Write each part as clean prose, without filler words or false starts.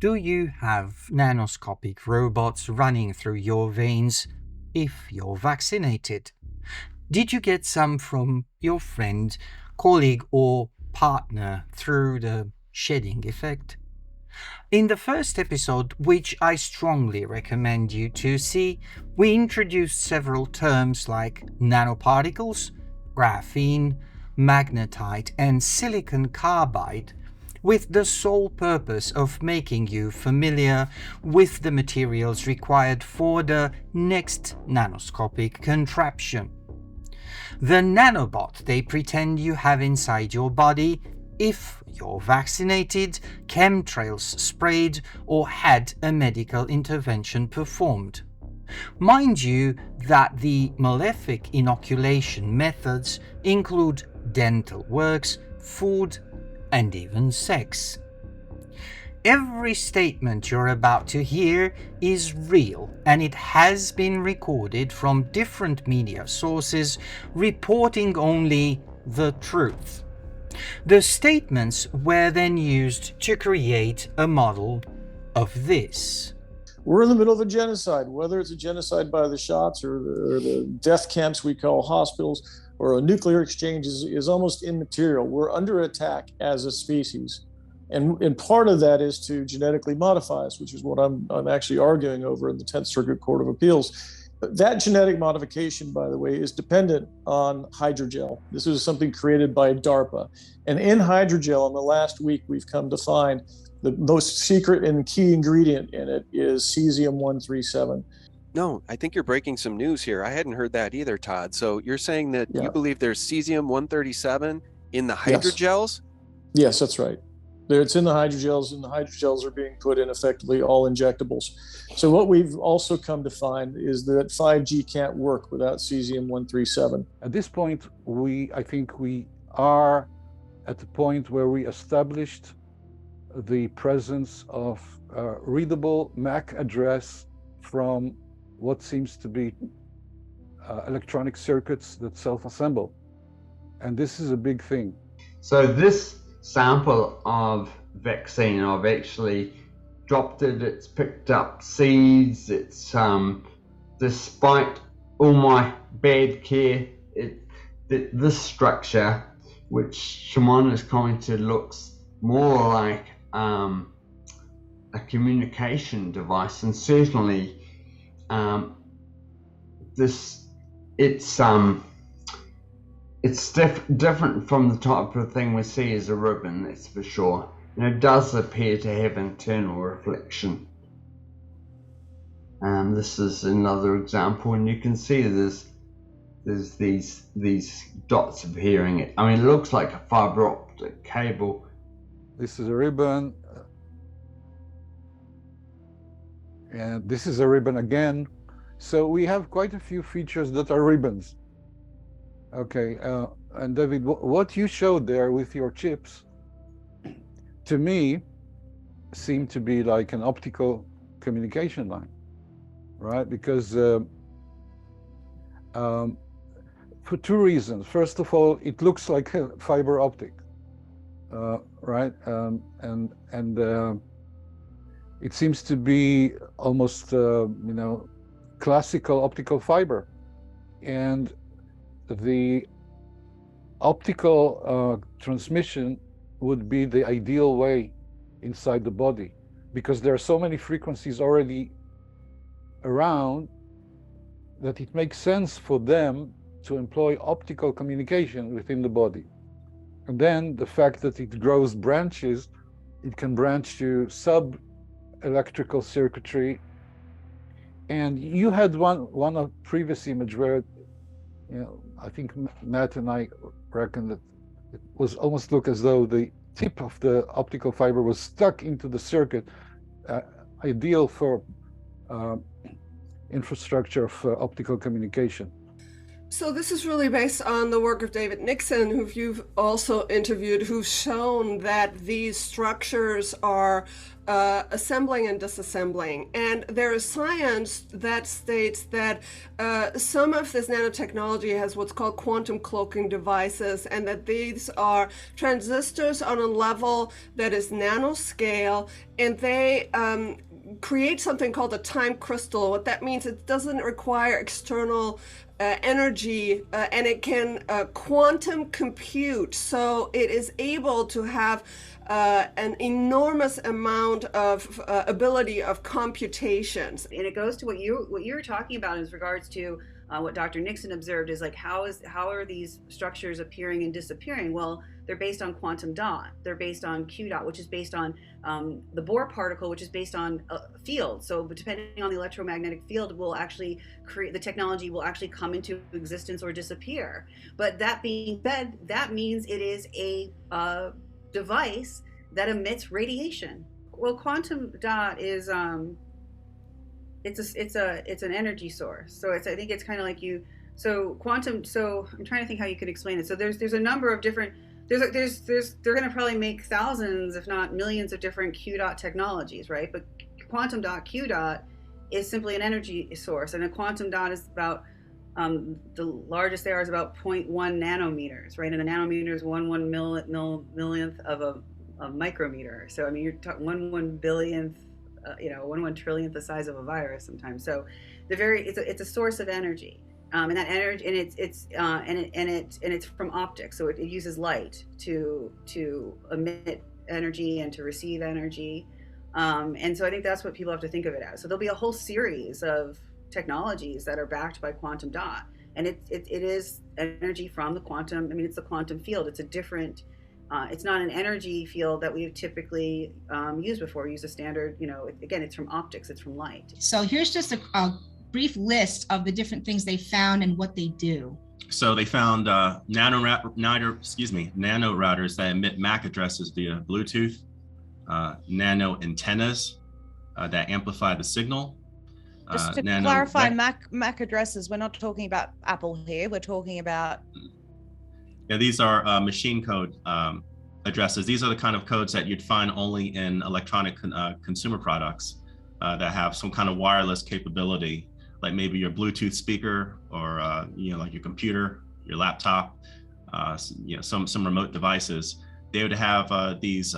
Do you have nanoscopic robots running through your veins if you're vaccinated? Did you get some from your friend, colleague, or partner through the shedding effect? In the first episode, which I strongly recommend you to see, we introduced several terms like nanoparticles, graphene, magnetite, and silicon carbide, with the sole purpose of making you familiar with the materials required for the next nanoscopic contraption. The nanobot they pretend you have inside your body if you're vaccinated, chemtrails sprayed, or had a medical intervention performed. Mind you that the malefic inoculation methods include dental works, food, and even sex. Every statement you're about to hear is real, and it has been recorded from different media sources reporting only the truth. The statements were then used to create a model of this. We're in the middle of a genocide, whether it's a genocide by the shots or the death camps we call hospitals, or a nuclear exchange is almost immaterial. We're under attack as a species. And part of that is to genetically modify us, which is what I'm actually arguing over in the 10th Circuit Court of Appeals. That genetic modification, by the way, is dependent on hydrogel. This is something created by DARPA. And in hydrogel, in the last week, we've come to find the most secret and key ingredient in it is cesium-137. No, I think you're breaking some news here. I hadn't heard that either, Todd. So you're saying that you believe there's cesium-137 in the hydrogels? Yes, that's right. It's in the hydrogels, and the hydrogels are being put in effectively all injectables. So what we've also come to find is that 5G can't work without cesium-137. At this point, I think we are at the point where we established the presence of a readable MAC address from what seems to be electronic circuits that self-assemble. And this is a big thing. So this sample of vaccine, I've actually dropped it, it's picked up seeds, it's despite all my bad care, this structure, which Shimon has commented looks more like a communication device, and certainly it's different from the type of thing we see as a ribbon, that's for sure. And it does appear to have internal reflection. This is another example, and you can see there's these dots appearing. I mean, it looks like a fiber optic cable. This is a ribbon, and this is a ribbon again. So we have quite a few features that are ribbons. Okay, and David, what you showed there with your chips, to me, seemed to be like an optical communication line, right? Because for two reasons. First of all, it looks like a fiber optic, right? And it seems to be almost, classical optical fiber. And the optical transmission would be the ideal way inside the body, because there are so many frequencies already around that it makes sense for them to employ optical communication within the body. And then the fact that it grows branches, it can branch to sub-electrical circuitry. And you had one of previous image where, I think Matt and I reckon that it was almost look as though the tip of the optical fiber was stuck into the circuit, ideal for infrastructure of optical communication. So this is really based on the work of David Nixon, who you've also interviewed, who's shown that these structures are assembling and disassembling. And there is science that states that some of this nanotechnology has what's called quantum cloaking devices, and that these are transistors on a level that is nanoscale, and they create something called a time crystal. What that means, it doesn't require external energy, and it can quantum compute. So it is able to have an enormous amount of ability of computations. And it goes to what you were talking about in regards to what Dr. Nixon observed is like how are these structures appearing and disappearing? Well, they're based on quantum dot. They're based on Q dot, which is based on the Bohr particle, which is based on a field. So depending on the electromagnetic field, will actually create the technology will actually come into existence or disappear. But that being said, that means it is a device that emits radiation. Well, quantum dot is it's an energy source. So I think it's kind of like quantum. So I'm trying to think how you could explain it. So there's a number of different. They're going to probably make thousands, if not millions, of different Q dot technologies, right? But quantum dot Q dot is simply an energy source, and a quantum dot is about the largest there is about 0.1 nanometers, right? And a nanometer is one millionth of a micrometer. So I mean, you're talking one billionth, 1 trillionth the size of a virus sometimes. So it's a source of energy. And that energy, and it's from optics, so it uses light to emit energy and to receive energy, and so I think that's what people have to think of it as. So there'll be a whole series of technologies that are backed by quantum dot, and it is energy from the quantum. I mean, it's the quantum field. It's a different. It's not an energy field that we've typically used before. We use a standard. Again, it's from optics. It's from light. So here's just a brief list of the different things they found and what they do. So they found nano routers that emit MAC addresses via Bluetooth, nano antennas that amplify the signal. Just to clarify, MAC addresses, we're not talking about Apple here, we're talking about... Yeah, these are machine code addresses. These are the kind of codes that you'd find only in electronic consumer products that have some kind of wireless capability, like maybe your Bluetooth speaker or like your computer, your laptop, some remote devices. They would have these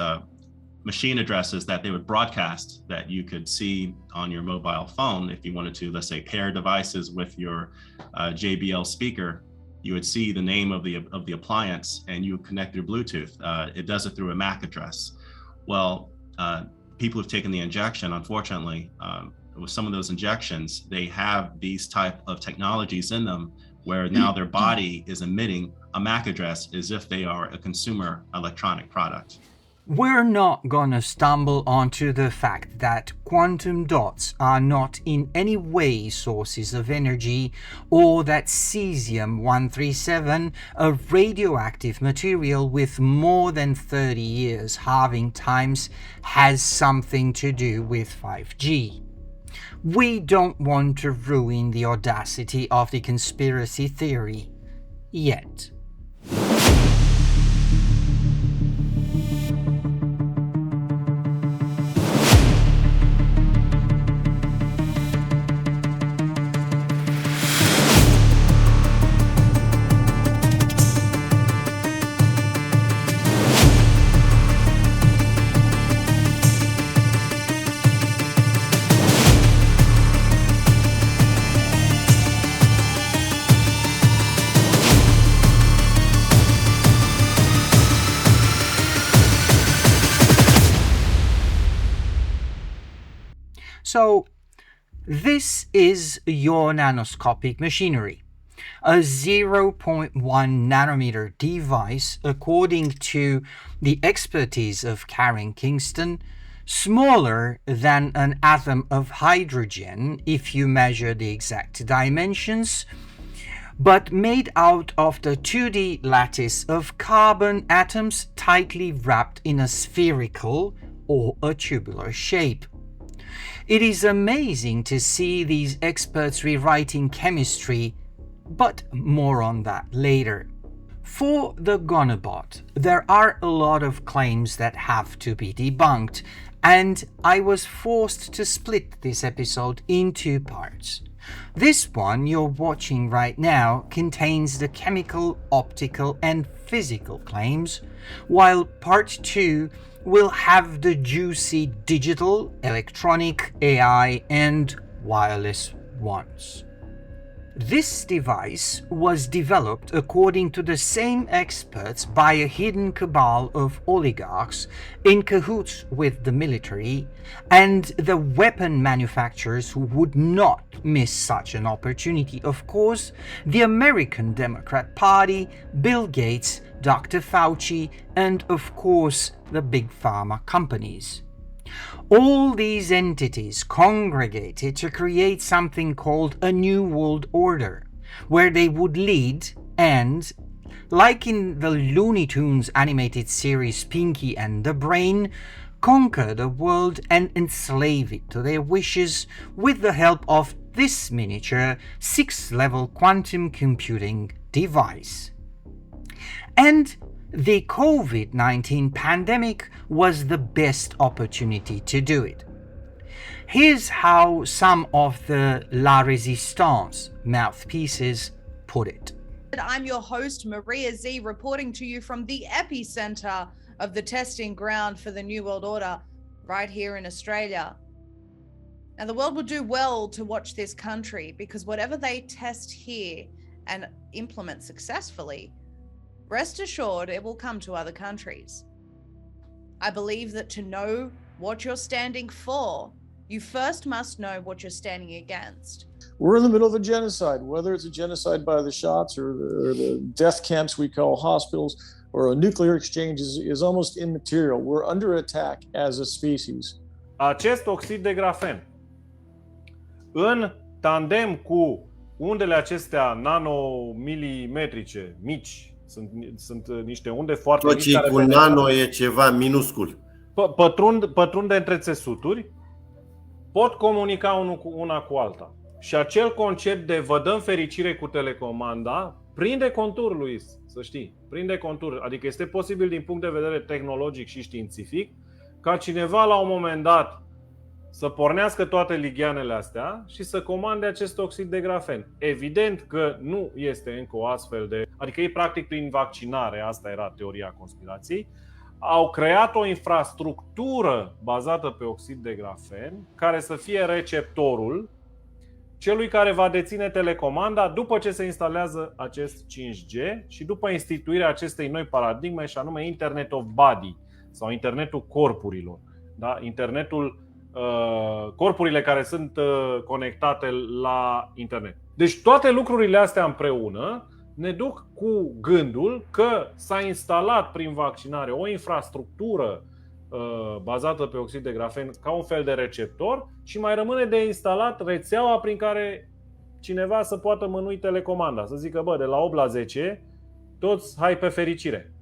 machine addresses that they would broadcast that you could see on your mobile phone. If you wanted to, let's say, pair devices with your JBL speaker, you would see the name of the appliance and you would connect your Bluetooth. It does it through a MAC address. Well, people who've taken the injection, unfortunately, with some of those injections, they have these type of technologies in them where now their body is emitting a MAC address as if they are a consumer electronic product. We're not gonna stumble onto the fact that quantum dots are not in any way sources of energy, or that cesium-137, a radioactive material with more than 30 years halving times, has something to do with 5G. We don't want to ruin the audacity of the conspiracy theory. Yet. So, this is your nanoscopic machinery. A 0.1 nanometer device, according to the expertise of Karen Kingston, smaller than an atom of hydrogen if you measure the exact dimensions, but made out of the 2D lattice of carbon atoms tightly wrapped in a spherical or a tubular shape. It is amazing to see these experts rewriting chemistry But more on that later. For the Gonobot, there are a lot of claims that have to be debunked, and I was forced to split this episode in 2 parts. This one you're watching right now contains the chemical, optical, and physical claims, while part 2 will have the juicy digital, electronic, AI, and wireless ones. This device was developed according to the same experts by a hidden cabal of oligarchs in cahoots with the military and the weapon manufacturers who would not miss such an opportunity. Of course, the American Democrat Party, Bill Gates, Dr. Fauci, and of course the big pharma companies. All these entities congregated to create something called a New World Order, where they would lead and, like in the Looney Tunes animated series Pinky and the Brain, conquer the world and enslave it to their wishes with the help of this miniature 6-level quantum computing device. And the COVID-19 pandemic was the best opportunity to do it. Here's how some of the La Resistance mouthpieces put it. I'm your host, Maria Z, reporting to you from the epicenter of the testing ground for the New World Order, right here in Australia. Now, the world will do well to watch this country, because whatever they test here and implement successfully, rest assured it will come to other countries. I believe that to know what you're standing for, you first must know what you're standing against. We're in the middle of a genocide, whether it's a genocide by the shots or the death camps we call hospitals, or a nuclear exchange is almost immaterial. We're under attack as a species. Acest oxid de grafen, în tandem cu undele acestea nanomilimetrice, mici, sunt niște unde foarte mici. Tot ce cu nano e ceva minuscul. Pătrunde între țesuturi, pot comunica una cu alta. Și acel concept de vă dăm fericire cu telecomanda prinde contur, Luis, să știi. Prinde contur. Adică este posibil din punct de vedere tehnologic și științific ca cineva la un moment dat să pornească toate ligheanele astea și să comande acest oxid de grafen. Evident că nu este încă o astfel de... Adică ei practic prin vaccinare, asta era teoria conspirației, au creat o infrastructură bazată pe oxid de grafen care să fie receptorul celui care va deține telecomanda după ce se instalează acest 5G și după instituirea acestei noi paradigme, și anume Internet of Body sau internetul corpurilor. Da? Internetul corpurile care sunt conectate la internet. Deci toate lucrurile astea împreună ne duc cu gândul că s-a instalat prin vaccinare o infrastructură bazată pe oxid de grafen ca un fel de receptor și mai rămâne de instalat rețeaua prin care cineva să poată mânui telecomanda. Să zică, bă, de la 8 la 10, toți hai pe fericire.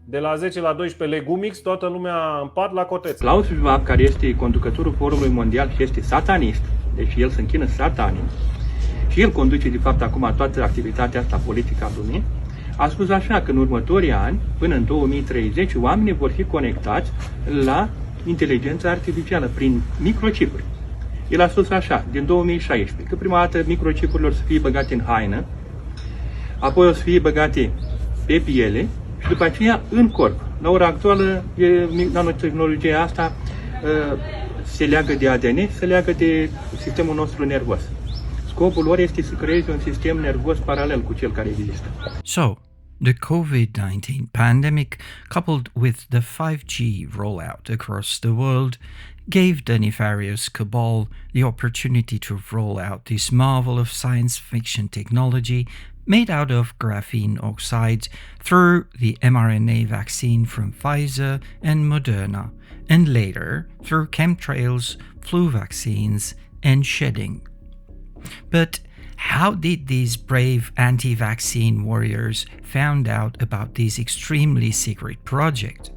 De la 10 la 12 Legumix, toată lumea în pat la coteț. Klaus Schwab, care este conducătorul Forumului Mondial și este satanist, deci el se închină satanii, și el conduce de fapt acum toată activitatea asta politică a lumii, a spus așa că în următorii ani, până în 2030, oamenii vor fi conectați la inteligența artificială prin microchipuri. El a spus așa, din 2016, că prima dată microchipurile o să fie băgate în haină, apoi o să fie băgate pe piele și după aceea în corp. La ora actuală, nanotehnologia asta se leagă de ADN, se leagă de sistemul nostru nervos. Scopul lor este să creeze un sistem nervos paralel cu cel care există. So, the COVID-19 pandemic, coupled with the 5G rollout across the world, gave the nefarious cabal the opportunity to roll out this marvel of science fiction technology made out of graphene oxides through the mRNA vaccine from Pfizer and Moderna, and later through chemtrails, flu vaccines, and shedding. But how did these brave anti-vaccine warriors found out about this extremely secret project?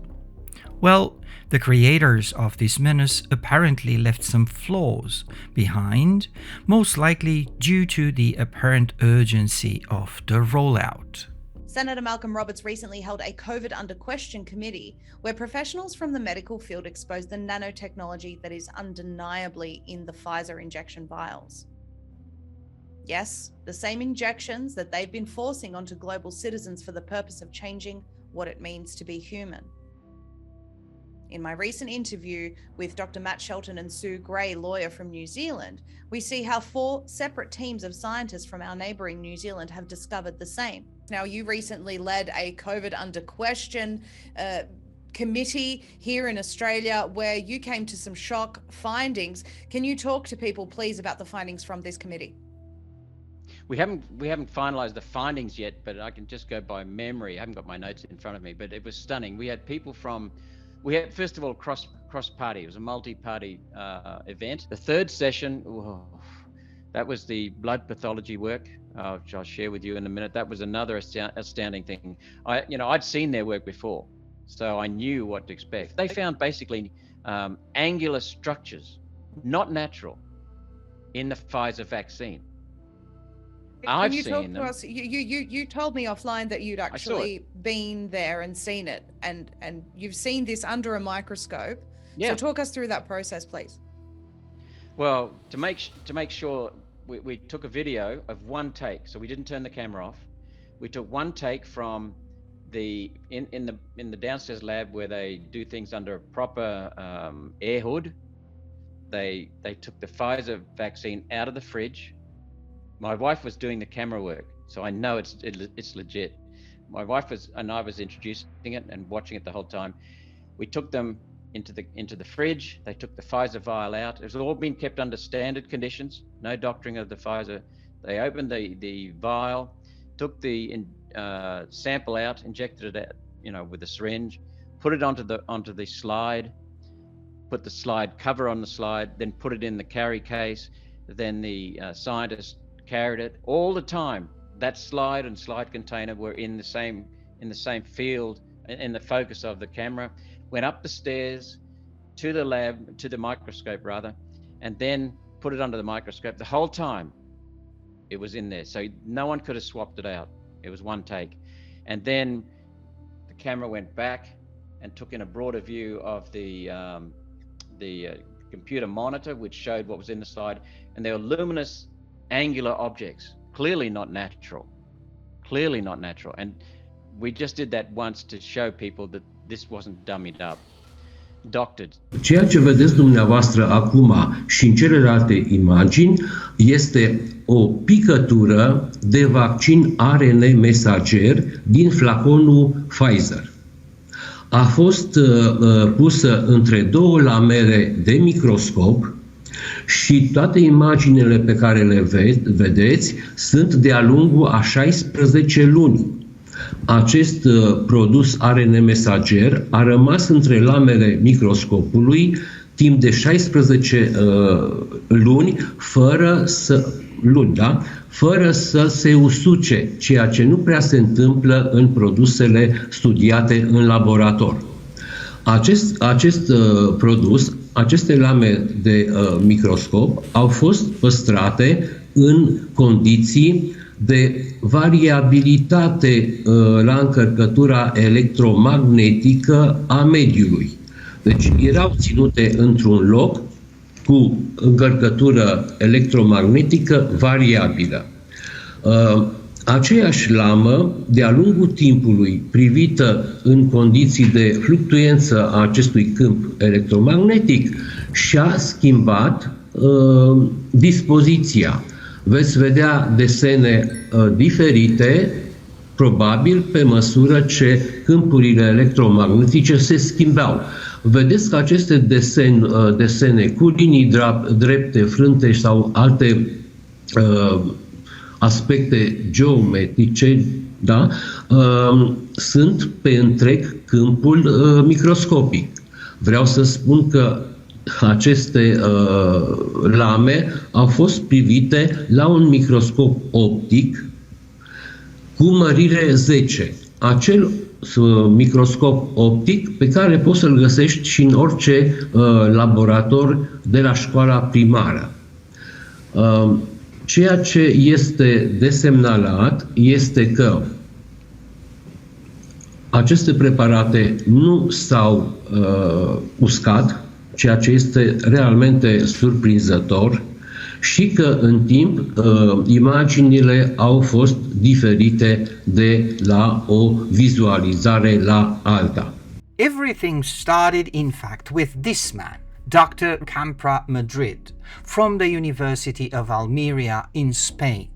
Well, The creators of this menace apparently left some flaws behind, most likely due to the apparent urgency of the rollout. Senator Malcolm Roberts recently held a COVID under question committee where professionals from the medical field exposed the nanotechnology that is undeniably in the Pfizer injection vials. Yes, the same injections that they've been forcing onto global citizens for the purpose of changing what it means to be human. In my recent interview with Dr. Matt Shelton and Sue Gray, lawyer from New Zealand, we see how 4 separate teams of scientists from our neighbouring New Zealand have discovered the same. Now, you recently led a COVID under question committee here in Australia where you came to some shock findings. Can you talk to people, please, about the findings from this committee? We haven't finalized the findings yet, but I can just go by memory. I haven't got my notes in front of me, but it was stunning. We had people from, first of all, cross party. It was a multi-party event. The third session, that was the blood pathology work, which I'll share with you in a minute. That was another astounding thing. I'd seen their work before, so I knew what to expect. They found basically angular structures, not natural, in the Pfizer vaccine. I've seen them. You told me offline that you'd actually been there and seen it, and you've seen this under a microscope. Yeah. So talk us through that process, please. Well, to make sure, we took a video of one take, so we didn't turn the camera off. We took one take from in the downstairs lab where they do things under a proper air hood. They took the Pfizer vaccine out of the fridge. My wife was doing the camera work, so I know it's legit. My wife and I was introducing it and watching it the whole time. We took them into the fridge. They took the Pfizer vial out. It was all been kept under standard conditions, no doctoring of the Pfizer. They opened the vial, took the sample out, injected it out, with a syringe, put it onto the slide, put the slide cover on the slide, then put it in the carry case. Then the scientist carried it all the time. That slide and slide container were in the same field, in the focus of the camera. Went up the stairs to the lab, to the microscope rather, and then put it under the microscope. The whole time it was in there, so no one could have swapped it out. It was one take. And then the camera went back and took in a broader view of the computer monitor, which showed what was in the slide, and there were luminous angular objects, clearly not natural. And we just did that once to show people that this wasn't dummied up, doctored. Ceea ce vedeți dumneavoastră acum și în celelalte imagini este o picătură de vaccin ARN mesager din flaconul Pfizer. A fost pusă între 2 lamele de microscop și toate imaginile pe care le vedeți sunt de-a lungul a 16 luni. Acest produs ARN mesager a rămas între lamele microscopului timp de 16 luni fără să se usuce, ceea ce nu prea se întâmplă în produsele studiate în laborator. Acest produs, aceste lame de microscop au fost păstrate în condiții de variabilitate la încărcătura electromagnetică a mediului. Deci erau ținute într-un loc cu încărcătură electromagnetică variabilă. Aceeași lamă, de-a lungul timpului, privită în condiții de fluctuență a acestui câmp electromagnetic, și-a schimbat dispoziția. Veți vedea desene diferite, probabil pe măsură ce câmpurile electromagnetice se schimbau. Vedeți că aceste desene cu linii drepte, frânte sau alte aspecte geometrice, da, sunt pe întreg câmpul microscopic. Vreau să spun că aceste lame au fost privite la un microscop optic cu mărire 10. microscop optic pe care poți să-l găsești și în orice laborator de la școala primară. Ceea ce este desemnalat este că aceste preparate nu s-au uscat, ceea ce este realmente surprinzător, și că în timp imaginile au fost diferite de la o vizualizare la alta. Everything started, in fact, with this man, Dr. Campra Madrid, from the University of Almeria in Spain.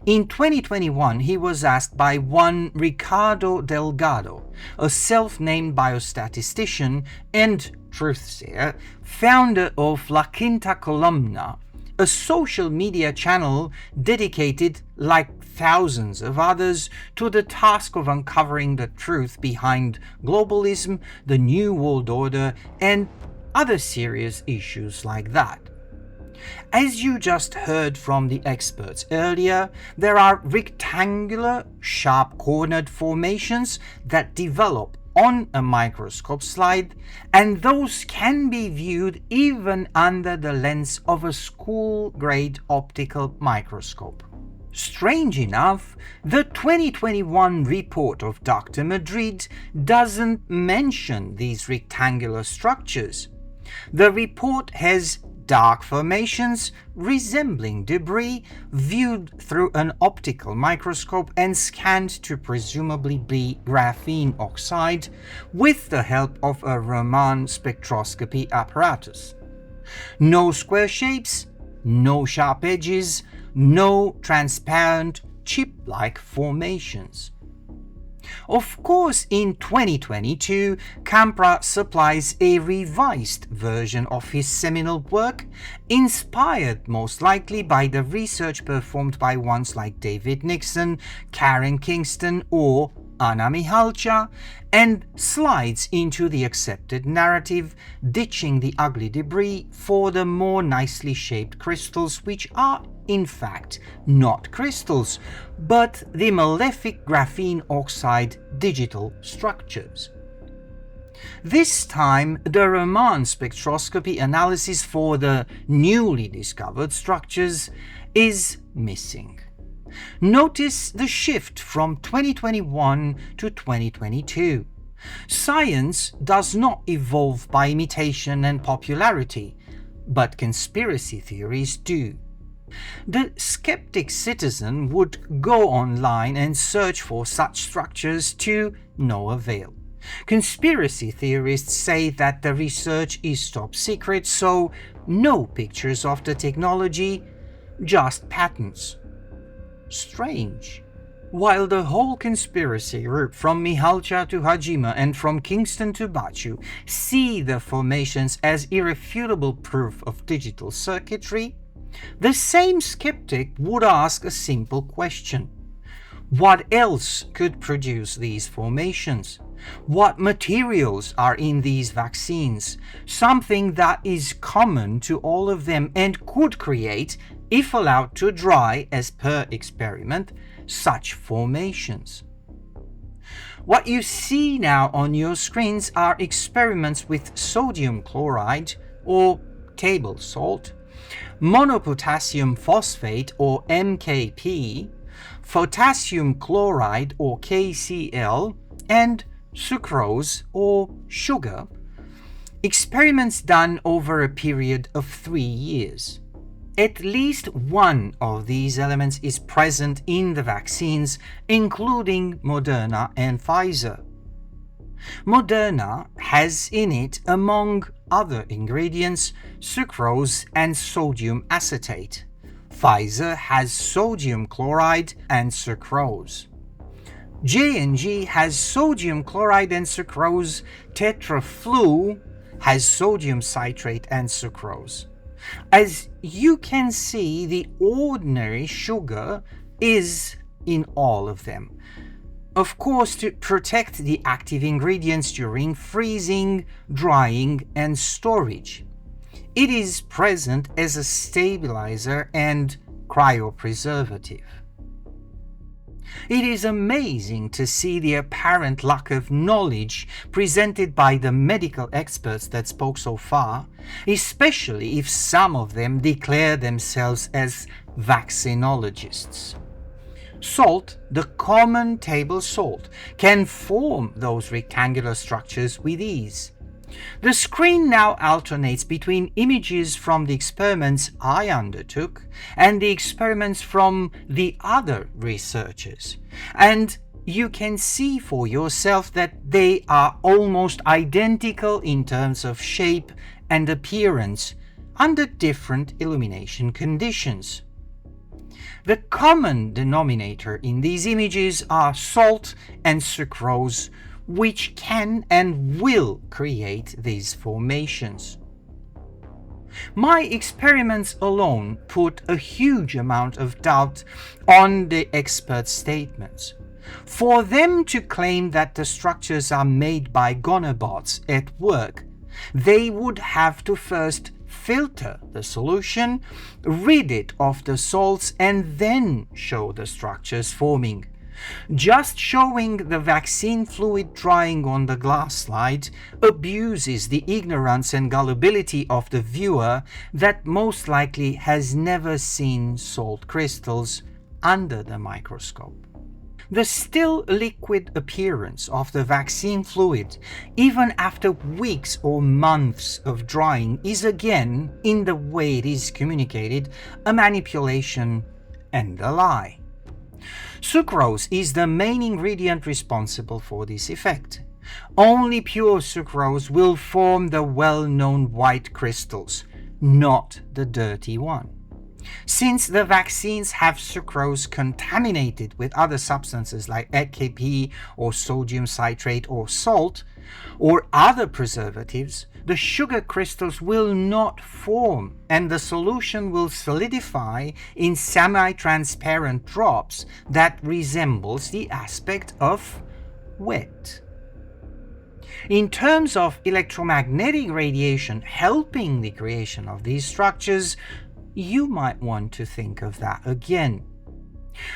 In 2021, he was asked by one Ricardo Delgado, a self-named biostatistician and truthsayer, founder of La Quinta Columna, a social media channel dedicated, like thousands of others, to the task of uncovering the truth behind globalism, the New World Order, and other serious issues like that. As you just heard from the experts earlier, there are rectangular, sharp-cornered formations that develop on a microscope slide, and those can be viewed even under the lens of a school-grade optical microscope. Strange enough, the 2021 report of Dr. Madrid doesn't mention these rectangular structures. The report has dark formations resembling debris viewed through an optical microscope and scanned to presumably be graphene oxide with the help of a Raman spectroscopy apparatus. No square shapes, no sharp edges, no transparent chip-like formations. Of course, in 2022, Campra supplies a revised version of his seminal work, inspired most likely by the research performed by ones like David Nixon, Karen Kingston, or Anna Mihalcea, and slides into the accepted narrative, ditching the ugly debris for the more nicely shaped crystals, which are in fact not crystals, but the malefic graphene oxide digital structures. This time, the Raman spectroscopy analysis for the newly discovered structures is missing. Notice the shift from 2021 to 2022. Science does not evolve by imitation and popularity, but conspiracy theories do. The skeptic citizen would go online and search for such structures to no avail. Conspiracy theorists say that the research is top secret, so no pictures of the technology, just patents. Strange. While the whole conspiracy group from Mihalcea to Hajima and from Kingston to Bachu see the formations as irrefutable proof of digital circuitry, the same skeptic would ask a simple question. What else could produce these formations? What materials are in these vaccines? Something that is common to all of them and could create, if allowed to dry as per experiment, such formations. What you see now on your screens are experiments with sodium chloride or table salt, monopotassium phosphate or MKP, potassium chloride or KCl, and sucrose or sugar, experiments done over a period of 3 years. At least one of these elements is present in the vaccines, including Moderna and Pfizer. Moderna has in it, among other ingredients, sucrose and sodium acetate. Pfizer has sodium chloride and sucrose. J&G has sodium chloride and sucrose. Tetraflu has sodium citrate and sucrose. As you can see, the ordinary sugar is in all of them. Of course, to protect the active ingredients during freezing, drying, and storage. It is present as a stabilizer and cryopreservative. It is amazing to see the apparent lack of knowledge presented by the medical experts that spoke so far, especially if some of them declare themselves as vaccinologists. Salt, the common table salt, can form those rectangular structures with ease. The screen now alternates between images from the experiments I undertook and the experiments from the other researchers, and you can see for yourself that they are almost identical in terms of shape and appearance under different illumination conditions. The common denominator in these images are salt and sucrose, which can and will create these formations. My experiments alone put a huge amount of doubt on the experts' statements. For them to claim that the structures are made by nanobots at work, they would have to first filter the solution, rid it of the salts, and then show the structures forming. Just showing the vaccine fluid drying on the glass slide abuses the ignorance and gullibility of the viewer that most likely has never seen salt crystals under the microscope. The still liquid appearance of the vaccine fluid, even after weeks or months of drying, is again, in the way it is communicated, a manipulation and a lie. Sucrose is the main ingredient responsible for this effect. Only pure sucrose will form the well-known white crystals, not the dirty one. Since the vaccines have sucrose contaminated with other substances like AKP or sodium citrate or salt, or other preservatives, the sugar crystals will not form and the solution will solidify in semi-transparent drops that resembles the aspect of wet. In terms of electromagnetic radiation helping the creation of these structures, you might want to think of that again.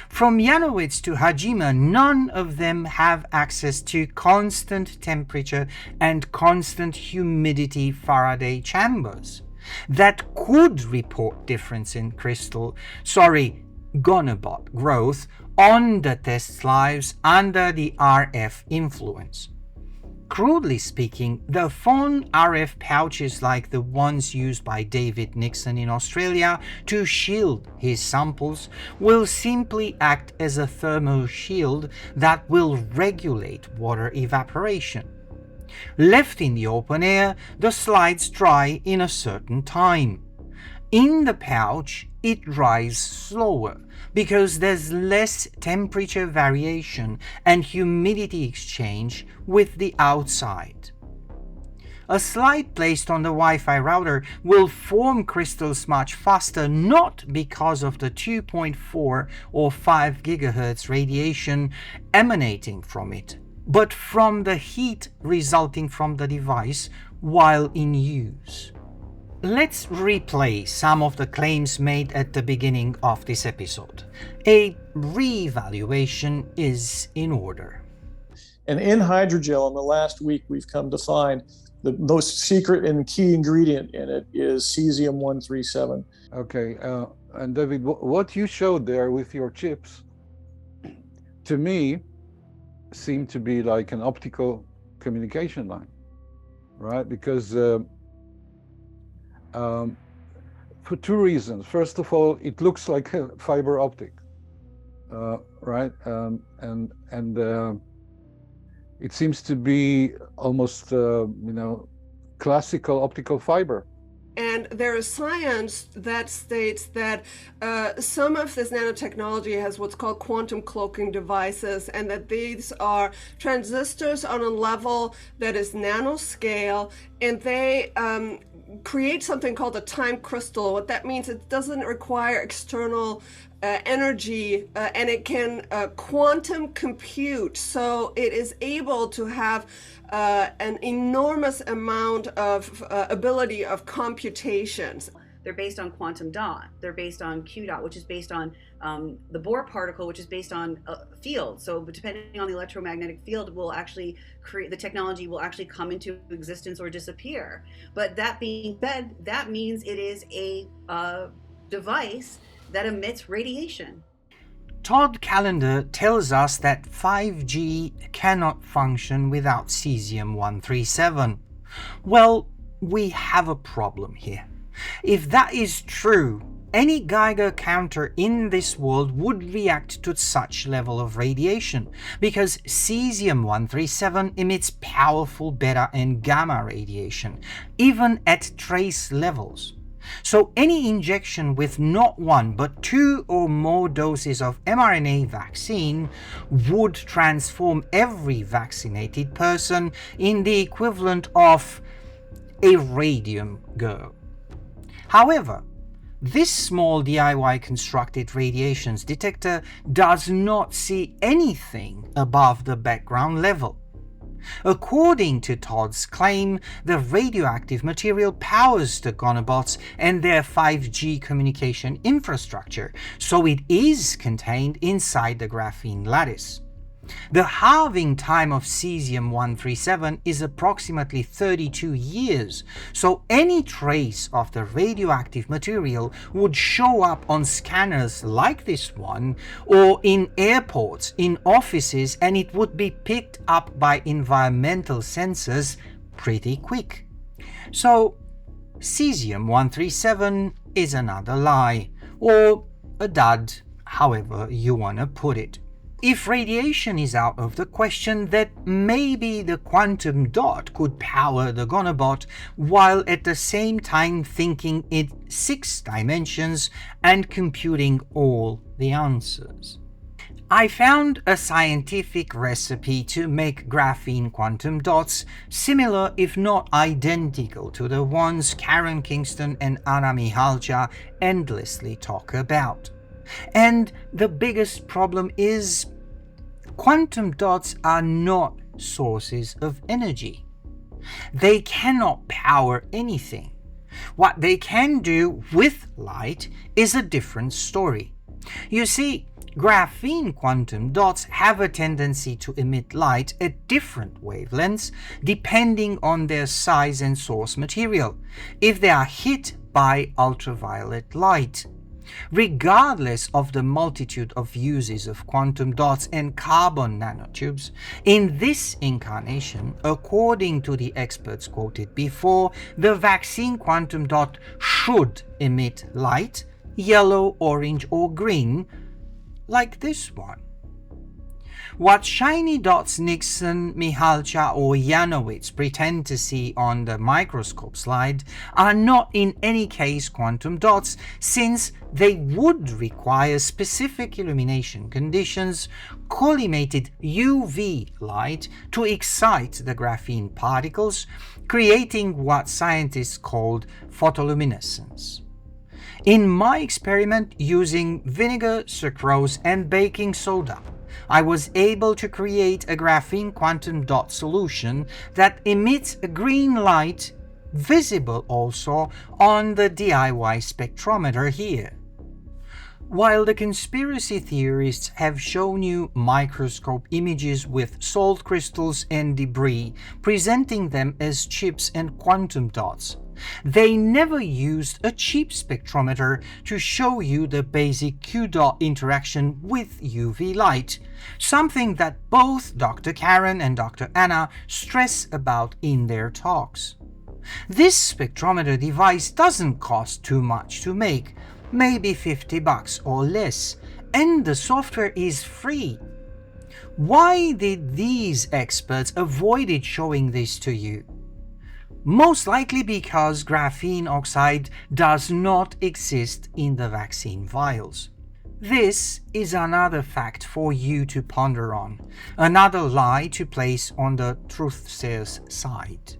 From Janowitz to Hajima, none of them have access to constant temperature and constant humidity Faraday chambers that could report difference in gonobot growth on the test lives under the RF influence. Crudely speaking, the phone RF pouches like the ones used by David Nixon in Australia to shield his samples will simply act as a thermal shield that will regulate water evaporation. Left in the open air, the slides dry in a certain time. In the pouch, it dries slower because there's less temperature variation and humidity exchange with the outside. A slide placed on the Wi-Fi router will form crystals much faster, not because of the 2.4 or 5 GHz radiation emanating from it, but from the heat resulting from the device while in use. Let's replay some of the claims made at the beginning of this episode. A re-evaluation is in order. And in hydrogel, in the last week, we've come to find the most secret and key ingredient in it is cesium-137. Okay, and David, what you showed there with your chips, to me, seemed to be like an optical communication line, right? Because for two reasons. First of all, it looks like a fiber optic, right? It seems to be almost, classical optical fiber. And there is science that states that some of this nanotechnology has what's called quantum cloaking devices, and that these are transistors on a level that is nanoscale, and they create something called a time crystal. What that means, it doesn't require external energy, and it can quantum compute. So it is able to have an enormous amount of ability of computations. they're based on quantum dot, they're based on q dot, which is based on the Bohr particle, which is based on field. So depending on the electromagnetic field, will actually create, the technology will actually come into existence or disappear. But that being said, that means it is a device that emits radiation. Todd Callender tells us that 5G cannot function without cesium-137. Well, we have a problem here. If that is true, any Geiger counter in this world would react to such level of radiation, because cesium-137 emits powerful beta and gamma radiation, even at trace levels. So any injection with not one but 2 or more doses of mRNA vaccine would transform every vaccinated person in the equivalent of a radium girl. However, this small DIY constructed radiations detector does not see anything above the background level. According to Todd's claim, the radioactive material powers the nanobots and their 5G communication infrastructure, so it is contained inside the graphene lattice. The halving time of cesium-137 is approximately 32 years, so any trace of the radioactive material would show up on scanners like this one, or in airports, in offices, and it would be picked up by environmental sensors pretty quick. So, cesium-137 is another lie, or a dud, however you wanna put it. If radiation is out of the question, then maybe the quantum dot could power the nanobot while at the same time thinking in 6 dimensions and computing all the answers. I found a scientific recipe to make graphene quantum dots similar if not identical to the ones Karen Kingston and Anna Mihalja endlessly talk about. And the biggest problem is quantum dots are not sources of energy. They cannot power anything. What they can do with light is a different story. You see, graphene quantum dots have a tendency to emit light at different wavelengths depending on their size and source material, if they are hit by ultraviolet light. Regardless of the multitude of uses of quantum dots and carbon nanotubes, in this incarnation, according to the experts quoted before, the vaccine quantum dot should emit light, yellow, orange, or green, like this one. What shiny dots Nixon, Mihalcha, or Janowitz pretend to see on the microscope slide are not in any case quantum dots, since they would require specific illumination conditions, collimated UV light, to excite the graphene particles, creating what scientists called photoluminescence. In my experiment using vinegar, sucrose, and baking soda, I was able to create a graphene quantum dot solution that emits a green light, visible also on the DIY spectrometer here. While the conspiracy theorists have shown you microscope images with salt crystals and debris, presenting them as chips and quantum dots, they never used a cheap spectrometer to show you the basic Q-dot interaction with UV light, something that both Dr. Karen and Dr. Anna stress about in their talks. This spectrometer device doesn't cost too much to make, maybe $50 or less, and the software is free. Why did these experts avoid showing this to you? Most likely because graphene oxide does not exist in the vaccine vials. This is another fact for you to ponder on, another lie to place on the truth-sayer's side.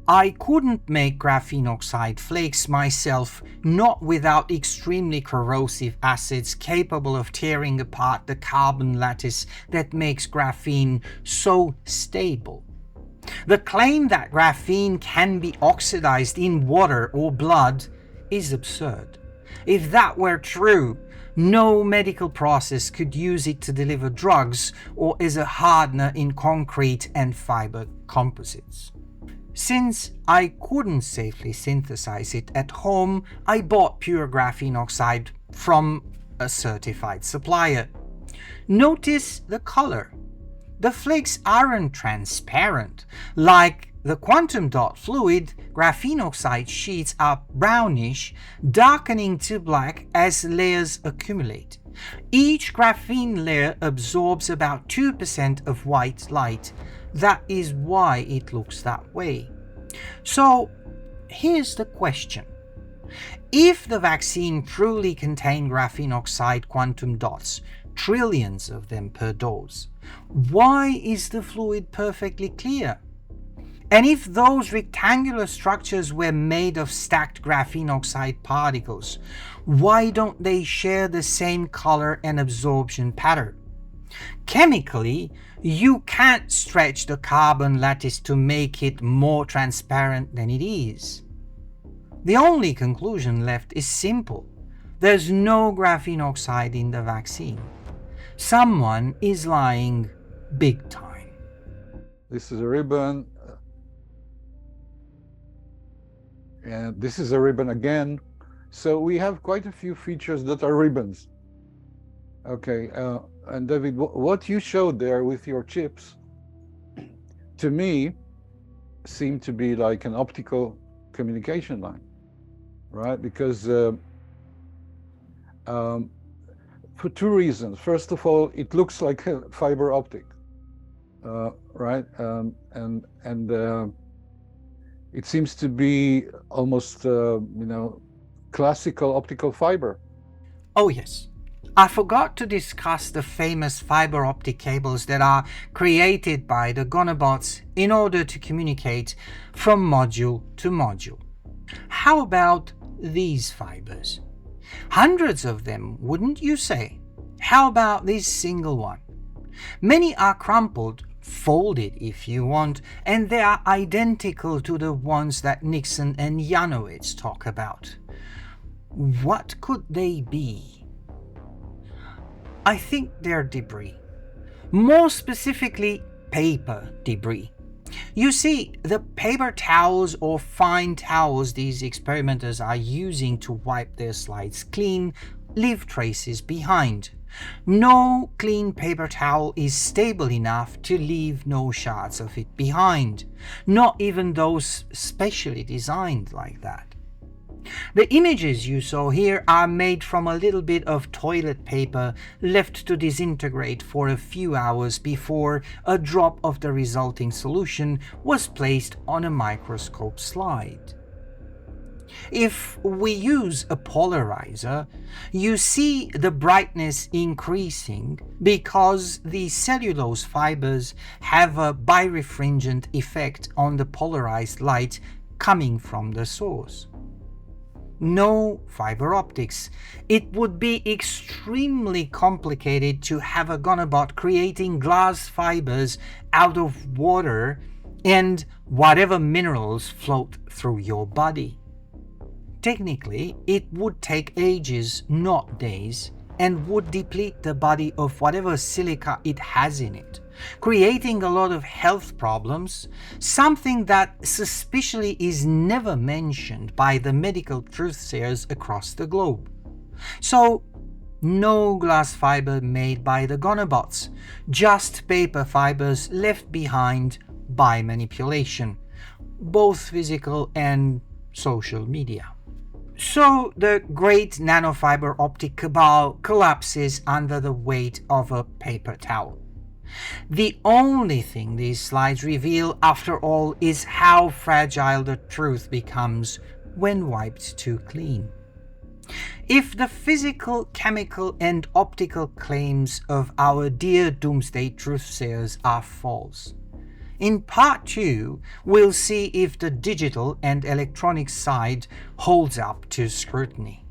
I couldn't make graphene oxide flakes myself, not without extremely corrosive acids capable of tearing apart the carbon lattice that makes graphene so stable. The claim that graphene can be oxidized in water or blood is absurd. If that were true, no medical process could use it to deliver drugs or as a hardener in concrete and fiber composites. Since I couldn't safely synthesize it at home, I bought pure graphene oxide from a certified supplier. Notice the color. The flakes aren't transparent. Like the quantum dot fluid, graphene oxide sheets are brownish, darkening to black as layers accumulate. Each graphene layer absorbs about 2% of white light. That is why it looks that way. So, here's the question. If the vaccine truly contained graphene oxide quantum dots, trillions of them per dose, why is the fluid perfectly clear? And if those rectangular structures were made of stacked graphene oxide particles, why don't they share the same color and absorption pattern? Chemically, you can't stretch the carbon lattice to make it more transparent than it is. The only conclusion left is simple. There's no graphene oxide in the vaccine. Someone is lying big time. This is a ribbon. And this is a ribbon again. So we have quite a few features that are ribbons. Okay, and David, what you showed there with your chips, to me, seemed to be like an optical communication line, right? Because for two reasons. First of all, it looks like a fiber optic, right? It seems to be almost, classical optical fiber. Oh yes. I forgot to discuss the famous fiber optic cables that are created by the nanobots in order to communicate from module to module. How about these fibers? Hundreds of them, wouldn't you say? How about this single one? Many are crumpled, folded if you want, and they are identical to the ones that Nixon and Janowitz talk about. What could they be? I think they're debris. More specifically, paper debris. You see, the paper towels or fine towels these experimenters are using to wipe their slides clean leave traces behind. No clean paper towel is stable enough to leave no shards of it behind, not even those specially designed like that. The images you saw here are made from a little bit of toilet paper left to disintegrate for a few hours before a drop of the resulting solution was placed on a microscope slide. If we use a polarizer, you see the brightness increasing because the cellulose fibers have a birefringent effect on the polarized light coming from the source. No fiber optics. It would be extremely complicated to have a nanobot creating glass fibers out of water and whatever minerals float through your body. Technically, it would take ages, not days, and would deplete the body of whatever silica it has in it, creating a lot of health problems, something that suspiciously is never mentioned by the medical truthsayers across the globe. So, no glass fiber made by the nanobots, just paper fibers left behind by manipulation, both physical and social media. So the great nanofiber optic cabal collapses under the weight of a paper towel. The only thing these slides reveal, after all, is how fragile the truth becomes when wiped too clean. If the physical, chemical, and optical claims of our dear doomsday truthsayers are false, in part 2, we'll see if the digital and electronic side holds up to scrutiny.